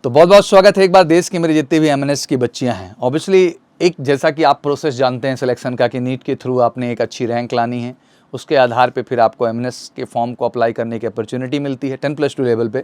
तो बहुत बहुत स्वागत है एक बार देश की मेरी जितनी भी एमएनएस की बच्चियां हैं। ऑब्वियसली एक जैसा कि आप प्रोसेस जानते हैं सिलेक्शन का कि नीट के थ्रू आपने एक अच्छी रैंक लानी है, उसके आधार पे फिर आपको एमएनएस के फॉर्म को अप्लाई करने की अपॉर्चुनिटी मिलती है 10+2 लेवल पे,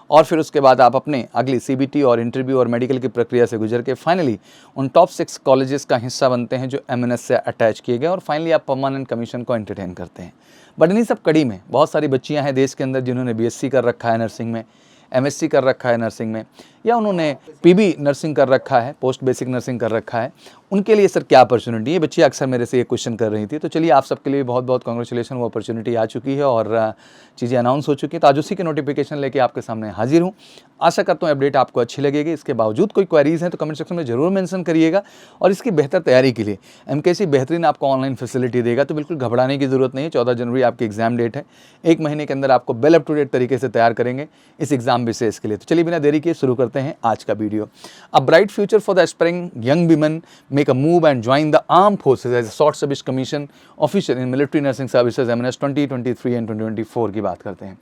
और फिर उसके बाद आप अपने अगली सीबीटी और इंटरव्यू और मेडिकल की प्रक्रिया से गुजर के फाइनली उन टॉप 6 कॉलेजेस का हिस्सा बनते हैं जो एमएनएस से अटैच किए गए, और फाइनली आप परमानेंट कमीशन को एंटरटेन करते हैं। बट इन्हीं सब कड़ी में बहुत सारी बच्चियां हैं देश के अंदर जिन्होंने बीएससी कर रखा है नर्सिंग में, एमएससी कर रखा है नर्सिंग में, या उन्होंने पीबी नर्सिंग कर रखा है, पोस्ट बेसिक नर्सिंग कर रखा है। उनके लिए सर क्या अपॉर्चुनिटी है? ये बच्ची अक्सर मेरे से ये क्वेश्चन कर रही थी। तो चलिए आप सबके लिए बहुत बहुत कांग्रेचुलेशन, वो अपॉर्चुनिटी आ चुकी है और चीज़ें अनाउंस हो चुकी हैं। तो आज उसी के नोटिफिकेशन लेके आपके सामने हाजिर हूँ। आशा करता हूँ अपडेट आपको अच्छी लगेगी। इसके बावजूद कोई क्वेरीज हैं तो कमेंट सेक्शन में जरूर मेंशन करिएगा। और इसकी बेहतर तैयारी के लिए एमकेसी बेहतरीन आपको ऑनलाइन फैसिलिटी देगा, तो बिल्कुल घबराने की जरूरत नहीं है। 14 जनवरी आपकी एग्जाम डेट है। 1 महीने के अंदर आपको वेल अप टू डेट तरीके से तैयार करेंगे इस एग्जाम विशेष के लिए। तो चलिए बिना देरी किए शुरू करते हैं आज का video. A bright future for the aspiring young women make a move and join the arm forces as a short service commission officer in military nursing services MNS 2023 and 2024 की बात करते हैं।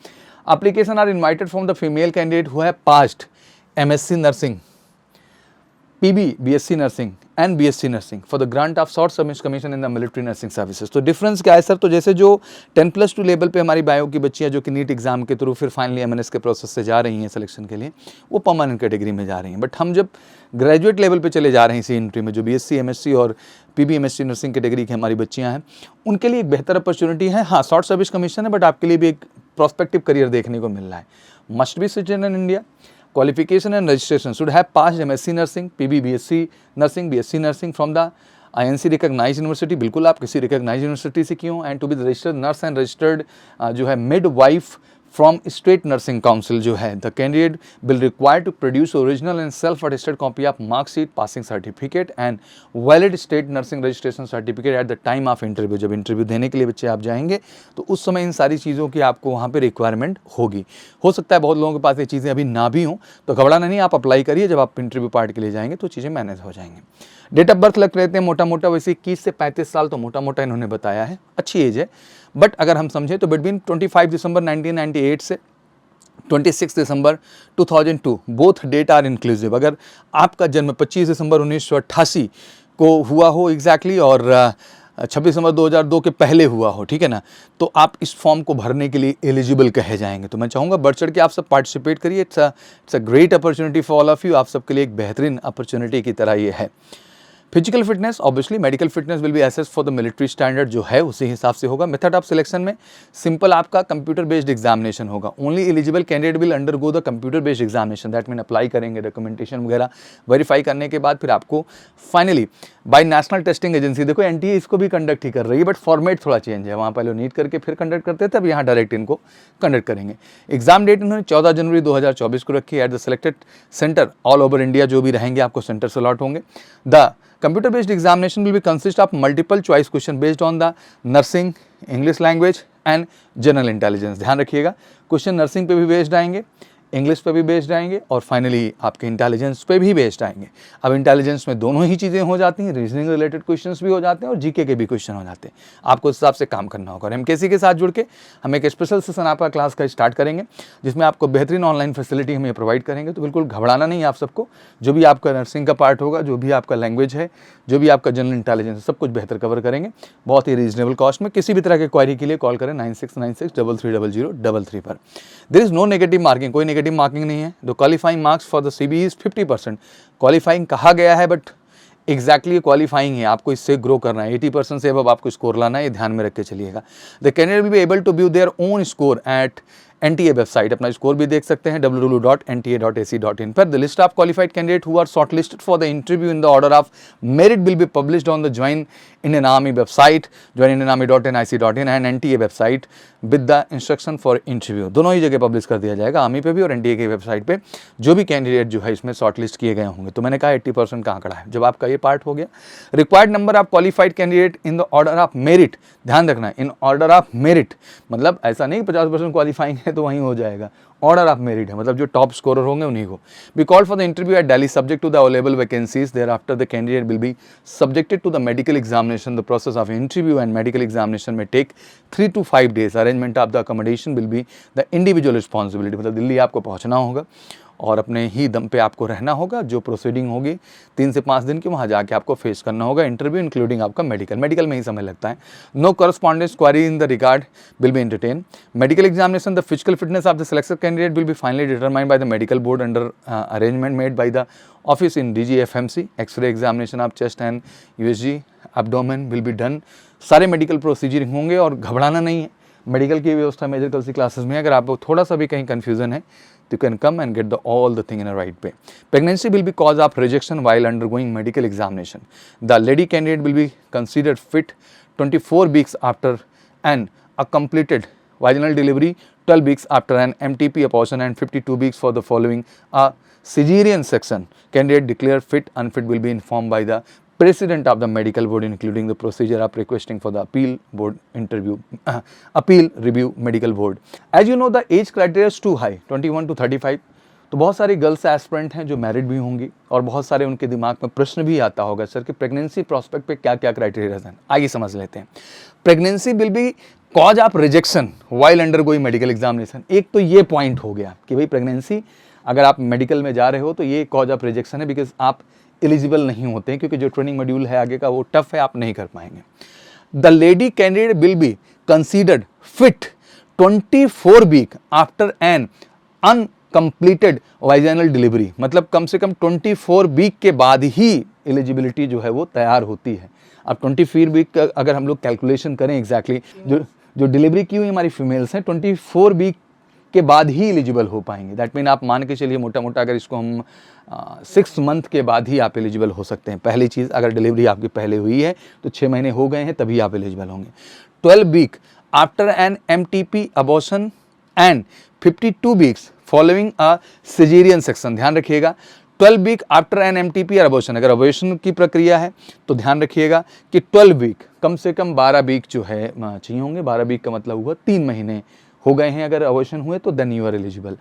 Application are invited from the female candidate who have passed MSc Nursing, PB, BSc Nursing and BSc Nursing for the grant of short service commission in the military nursing services। तो difference क्या है sir? तो जैसे जो 10+2 level पे हमारी bio की बच्चियां जो कि नीट एग्जाम के थ्रू फिर फाइनली एमएनएस के प्रोसेस से जा रही हैं सिलेक्शन के लिए, वो परमानेंट कैटेगरी में जा रही हैं। बट हम जब ग्रेजुएट लेवल पे चले जा रहे हैं इसी एंट्री में, जो बीएससी एमएससी और पीबी एमएससी नर्सिंग कैटेगरी की हमारी बच्चियां हैं, उनके लिए एक बेहतर अपॉर्चुनिटी है। हाँ, शॉर्ट सर्विस कमीशन है, बट आपके लिए भी एक प्रोस्पेक्टिव करियर देखने को मिल रहा है। Must be citizen in India, qualification and registration should have passed MSc Nursing, PB BSc Nursing, BSc Nursing from the INC recognized university। बिल्कुल आप किसी recognized university से क्यों, and to be the registered nurse and registered जो है midwife from state nursing council जो है, the candidate will require to produce original and self-attested copy of mark sheet, passing certificate and valid state nursing registration certificate at the time of interview। जब interview देने के लिए बच्चे आप जाएंगे तो उस समय इन सारी चीज़ों की आपको वहाँ पे रिक्वायरमेंट होगी। हो सकता है बहुत लोगों के पास ये चीज़ें अभी ना भी हों, तो घबराना नहीं, आप अप्लाई करिए। जब आप इंटरव्यू पार्ट के लिए जाएंगे तो चीज़ें मैनेज हो जाएंगी। डेट ऑफ बर्थ लग रहते हैं मोटा मोटा वैसे 21 से 35 साल, तो मोटा मोटा इन्होंने बताया है, अच्छी एज है। बट अगर हम समझें तो बिटवीन 25 दिसंबर 1998 से 26 दिसंबर 2002 बोथ डेट आर इंक्लूसिव। अगर आपका जन्म 25 दिसंबर 1988 को हुआ हो एग्जैक्टली और 26 दिसंबर 2002 के पहले हुआ हो, ठीक है ना, तो आप इस फॉर्म को भरने के लिए एलिजिबल कहे जाएंगे। तो मैं चाहूँगा बढ़ चढ़ के आप सब पार्टिसिपेट करिए। It's a great opportunity for all of you. आप सबके लिए एक बेहतरीन अपॉर्चुनिटी की तरह ये है। Physical fitness, obviously medical fitness will be assess for the military standard जो है उसी हिसाब से होगा। मेथड ऑफ सिलेक्शन में सिंपल आपका कंप्यूटर बेस्ड एग्जामिनेशन होगा। Only eligible candidate will undergo the computer based examination. That mean apply करेंगे, डॉक्यूमेंटेशन वगैरह वेरीफाई करने के बाद फिर आपको finally by national testing agency, देखो एनटीए इसको भी कंडक्ट ही कर रही है, बट फॉर्मेट थोड़ा चेंज है। वहाँ पहले नीट करके फिर कंडक्ट करते थे, अब यहाँ डायरेक्ट इनको कंडक्ट करेंगे। एग्जाम डेट इन्होंने 14 जनवरी 2024 को रखी है at the selected centre all over India. जो भी रहेंगे आपको सेंटर से अलॉट होंगे। The computer based examination will be consist of multiple choice question based on the nursing, English language and general intelligence। ध्यान रखिएगा, क्वेश्चन नर्सिंग पे भी बेस्ड आएंगे, इंग्लिश पे भी बेस्ड आएंगे और फाइनली आपके इंटेलिजेंस पे भी बेस्ड आएंगे। अब इंटेलिजेंस में दोनों ही चीज़ें हो जाती हैं, रीजनिंग रिलेटेड क्वेश्चंस भी हो जाते हैं और जीके के भी क्वेश्चन हो जाते हैं। आपको उस हिसाब से काम करना होगा। और एमकेसी के साथ जुड़ के हम एक स्पेशल सेशन आपका क्लास का स्टार्ट करेंगे जिसमें आपको बेहतरीन ऑनलाइन फैसिलिटी हम ये प्रोवाइड करेंगे। तो बिल्कुल घबराना नहीं आप सबको। जो भी आपका नर्सिंग का पार्ट होगा, जो भी आपका लैंग्वेज है, जो भी आपका जनरल इंटेलिजेंस है, सब कुछ बेहतर कवर करेंगे बहुत ही रीजनेबल कॉस्ट में। किसी भी तरह के क्वारी के लिए कॉल करें 9696330033 पर। There is no negative marking, कोई नेगेटिव मार्किंग नहीं है। The qualifying marks for the CB is 50%। Qualifying कहा गया है बट एग्जैक्टली क्वालिफाइंग है, आपको इससे ग्रो करना है। 80% से अब आपको स्कोर लाना है, ये ध्यान में रख के चलिएगा। The candidate will be able to view their own score at NTA website. अपना स्कोर भी देख सकते हैं www.nta.ac.in पर। The list of qualified candidate who are shortlisted for the interview in the order of merit will be published on the join Indian army website, joinindianarmy.nic.in and NTA website with the instruction for interview. दोनों ही जगह publish कर दिया जाएगा, army पे भी और NTA की वेबसाइट पे, जो भी कैंडिडेट जो है इसमें शॉर्टलिस्ट किए गए होंगे। तो मैंने कहा 80% का आंकड़ा है। जब आपका ये पार्ट हो गया, required number of qualified candidate in the order of merit, ध्यान रखना है, इन ऑर्डर ऑफ मेरिट, मतलब ऐसा नहीं 50% क्वालिफाइंग है तो वहीं हो जाएगा। ऑर्डर ऑफ मेरिट है, मतलब जो टॉप स्कोरर होंगे उन्हीं को। Be called for the interview at Delhi subject to the available vacancies. Thereafter the candidate will be subjected to the medical examination. The process of interview and medical examination में take 3 to 5 days। Arrangement of the accommodation will be the individual responsibility, मतलब दिल्ली आपको पहुंचना होगा और अपने ही दम पे आपको रहना होगा। जो प्रोसीडिंग होगी 3 से 5 दिन की, वहाँ जाके आपको फेस करना होगा इंटरव्यू, इंक्लूडिंग आपका मेडिकल में ही समय लगता है। No correspondence query in the regard will be entertain. Medical examination, the physical fitness of the selected candidate will be finally determined by the medical board under arrangement made by the office in DGFMC। X-ray examination of chest and USG abdomen will be done. सारे medical procedure होंगे और घबराना नहीं है। Medical की व्यवस्था major Kalsi classes में, अगर आपको थोड़ा सा भी कहीं कन्फ्यूजन है तो you can come and get the all the thing in a right way. Pregnancy will be cause of rejection while undergoing medical examination. The lady candidate will be considered fit 24 weeks after an a completed vaginal delivery, 12 weeks after an MTP abortion and 52 weeks for the following a cesarean section. Candidate declared fit, unfit will be informed by the president of the medical board, including the procedure of requesting for the appeal board interview, appeal review medical board. As you know, the age criteria is too high, 21 to 35. तो बहुत सारी girls aspirant हैं जो married भी होंगी और बहुत सारे उनके दिमाग में प्रश्न भी आता होगा, सर कि प्रेगनेंसी प्रोस्पेक्ट पे क्या क्या क्राइटेरिया हैं। आइए समझ लेते हैं। Pregnancy will be cause of rejection while undergoing medical examination. एक तो ये पॉइंट हो गया कि भाई प्रेगनेंसी अगर आप मेडिकल में जा रहे हो तो ये कॉज ऑफ रिजेक्शन है, बिकॉज आप एलिजिबल नहीं होते हैं, क्योंकि जो ट्रेनिंग मॉड्यूल है आगे का वो टफ है, आप नहीं कर पाएंगे। The lady candidate will be considered fit 24 week after an uncompleted vaginal delivery. मतलब कम से कम 24 वीक के बाद ही एलिजिबिलिटी जो है वो तैयार होती है। अब 24 वीक का अगर हम लोग कैलकुलेशन करें एग्जैक्टली, जो डिलीवरी की हुई हमारी फीमेल्स हैं 24 वीक के बाद ही एलिजिबल हो पाएंगे। दैट मीन आप मान के चलिए मोटा मोटा अगर इसको हम 6 मंथ के बाद ही आप एलिजिबल हो सकते हैं। पहली चीज़, अगर डिलीवरी आपकी पहले हुई है तो 6 महीने हो गए हैं तभी आप एलिजिबल होंगे। 12 week after an MTP abortion and 52 weeks following a caesarean section. ध्यान रखिएगा 12 वीक आफ्टर एन MTP और अबॉर्शन, अगर अबॉर्शन की प्रक्रिया है तो ध्यान रखिएगा कि 12 वीक कम से कम 12 वीक जो है चाहिए होंगे। 12 वीक का मतलब हुआ 3 महीने हो गए हैं अगर अबॉर्शन हुए तो देन यू आर एलिजिबल।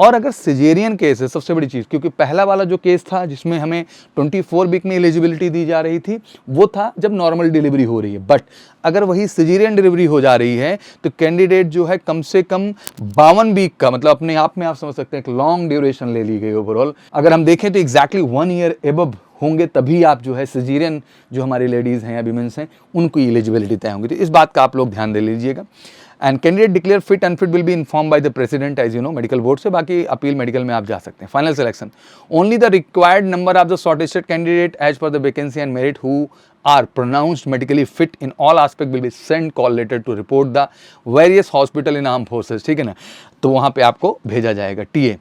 और अगर सिजेरियन केस है, सबसे बड़ी चीज़, क्योंकि पहला वाला जो केस था जिसमें हमें 24 वीक में एलिजिबिलिटी दी जा रही थी वो था जब नॉर्मल डिलीवरी हो रही है, बट अगर वही सिजेरियन डिलीवरी हो जा रही है तो कैंडिडेट जो है कम से कम 52 वीक का, मतलब अपने आप में आप समझ सकते हैं एक लॉन्ग ड्यूरेशन ले ली गई ओवरऑल। अगर हम देखें तो एग्जैक्टली 1 ईयर एबव होंगे तभी आप जो है सिजेरियन जो हमारी लेडीज़ हैं या विमेंस हैं उनको एलिजिबिलिटी तय होंगी। तो इस बात का आप लोग ध्यान दे लीजिएगा। And candidate declare fit unfit will be inform by the president, as you know, medical board से। बाकी अपील मेडिकल में आप जा सकते हैं। Final selection, only the required number of the shortlisted candidate as per the vacancy and merit who are pronounced medically fit in all aspect will be sent call letter to report the various hospital in armed forces। ठीक है ना, तो वहाँ पे आपको भेजा जाएगा TA।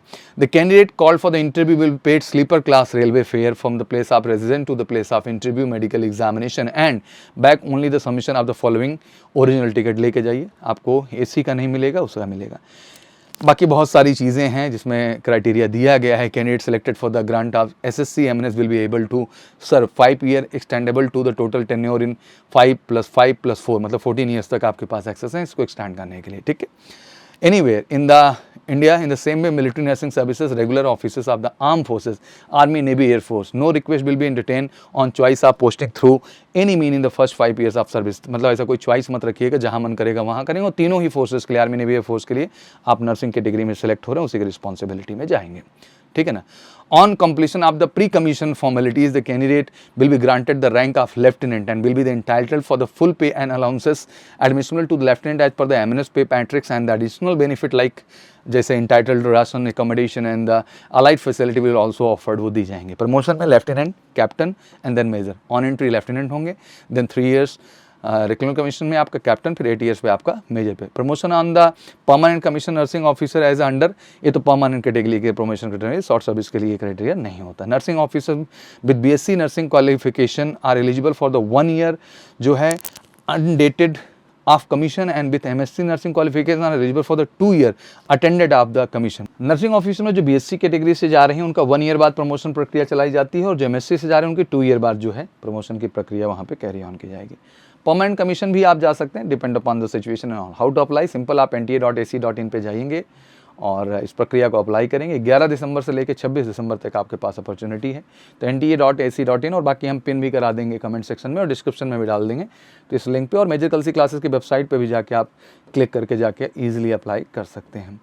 The candidate called for the interview will be paid sleeper class railway fare from the place of residence to the place of interview, medical examination and back only the submission of the following original ticket। लेके जाइए, आपको AC का नहीं मिलेगा, उसका मिलेगा। बाकी बहुत सारी चीज़ें हैं जिसमें क्राइटेरिया दिया गया है। Candidate selected for the grant of SSC MNS will be able to serve 5 year extendable to the total tenure in 5 + 5 + 4, मतलब 14 ईयर्स तक आपके पास एक्सेस है इसको एक्सटेंड करने के लिए। ठीक है, anywhere in the India, in the same way military nursing services, regular officers of the armed forces, army, navy, air force, no request will be entertained on choice of posting through any mean in the first 5 years of service। मतलब ऐसा कोई choice मत रखिएगा, जहां मन करेगा वहां करेंगे। और तीनों ही फोर्सेस के लिए, आर्मी, नेवी, एयर फोर्स के लिए आप नर्सिंग कैटेगरी में सेलेक्ट हो रहे हैं, उसी की रिस्पॉन्सिबिलिटी में जाएंगे। ठीक है ना। On completion of the pre-commission formalities, the candidate will be granted the rank of lieutenant and will be entitled for the full pay and allowances admissible to the lieutenant as per the MNS pay matrix, and the additional benefit like जैसे entitled ration, accommodation and the allied facility will also offered, वो दी जाएंगे। Promotion में lieutenant, captain and then major. On entry lieutenant होंगे, then 3 years recruitment commission में आपका captain, फिर 8 years पे आपका मेजर पे। Promotion on the permanent commission nursing officer as under, ये तो परमानेंट कैटेगरी के प्रमोशन क्राइटेरिया, शॉर्ट सर्विस के लिए क्राइटेरिया नहीं होता। Nursing officer with BSc nursing qualification are eligible for the 1 year जो है antedated of commission and with MSc nursing qualification are eligible for the 2 year attended of the commission. Nursing officer में जो BSc category से जा रहे हैं उनका 1 year बाद प्रमोशन प्रक्रिया चलाई जाती है, और जो MSc से जा रहे हैं उनकी 2 year बाद जो है प्रमोशन की प्रक्रिया वहाँ पे कैरी ऑन की जाएगी। परमानेंट कमीशन भी आप जा सकते हैं, depend upon the situation and all. How to apply, simple, आप nta.ac.in पे जाएंगे और इस प्रक्रिया को अप्लाई करेंगे। 11 दिसंबर से लेकर 26 दिसंबर तक आपके पास अपॉर्चुनिटी है। तो nta.ac.in, और बाकी हम पिन भी करा देंगे कमेंट सेक्शन में और डिस्क्रिप्शन में भी डाल देंगे, तो इस लिंक पे और मेजर कल्सी क्लासेस की वेबसाइट पे भी जाके आप क्लिक करके जाके ईजिली अप्लाई कर सकते हैं।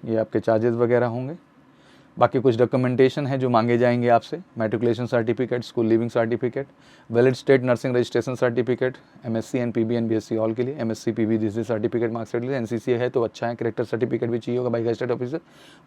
ये आपके चार्जेस वगैरह होंगे। बाकी कुछ डॉक्यूमेंटेशन है जो मांगे जाएंगे आपसे, matriculation certificate, school leaving certificate, valid state nursing registration certificate, MSc and PB and BSc all के लिए, MSc PB this certificate marks sheet लिए, एनसीसी है तो अच्छा है, करेक्टर सर्टिफिकेट भी चाहिए होगा by gazetted officer,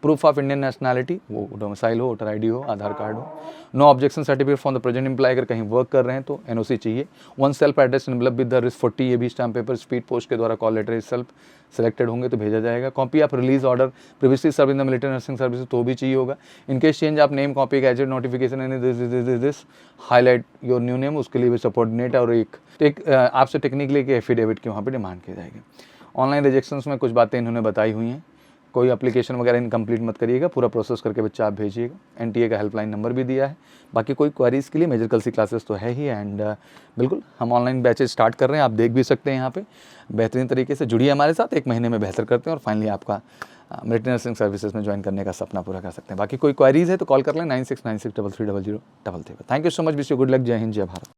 proof of Indian nationality, वो डोमिसाइल हो, वोटर आईडी हो, आधार कार्ड हो, no objection certificate from the present employ, अगर कहीं वर्क कर रहे हैं तो एनओसी चाहिए, one self address envelope with the wrist 40, ये भी स्टैम्प पेपर स्पीड पोस्ट के द्वारा कॉल लेटर सेल्फ सेलेक्टेड होंगे तो भेजा जाएगा, copy of release order previously serve in the military nursing service तो भी चाहिए होगा, इनकेस चेंज आप name copy gazette notification any this highlight your new name, उसके लिए भी सबऑर्डिनेट और एक आपसे टेक्निकली एक एफिडेविट की वहाँ पे डिमांड की जाएगी। ऑनलाइन रिजेक्शंस में कुछ बातें इन्होंने बताई हुई हैं, कोई एप्लीकेशन वगैरह इनकम्प्लीट मत करिएगा, पूरा प्रोसेस करके बच्चा आप भेजिएगा, एनटीए का हेल्पलाइन नंबर भी दिया है, बाकी कोई क्वेरीज़ के लिए मेजर कल सी क्लासेस तो है ही, एंड बिल्कुल हम ऑनलाइन बैचेज स्टार्ट कर रहे हैं, आप देख भी सकते हैं यहाँ पे, बेहतरीन तरीके से जुड़िए हमारे साथ, 1 महीने में बेहतर करते हैं और फाइनली आपका मिलिट्री नर्सिंग सर्विसेज में ज्वाइन करने का सपना पूरा कर सकते हैं। बाकी कोई क्वेरीज़ है तो कॉल कर लें 9696330033। Thank you so much, wish you good luck, जय हिंद जय भारत।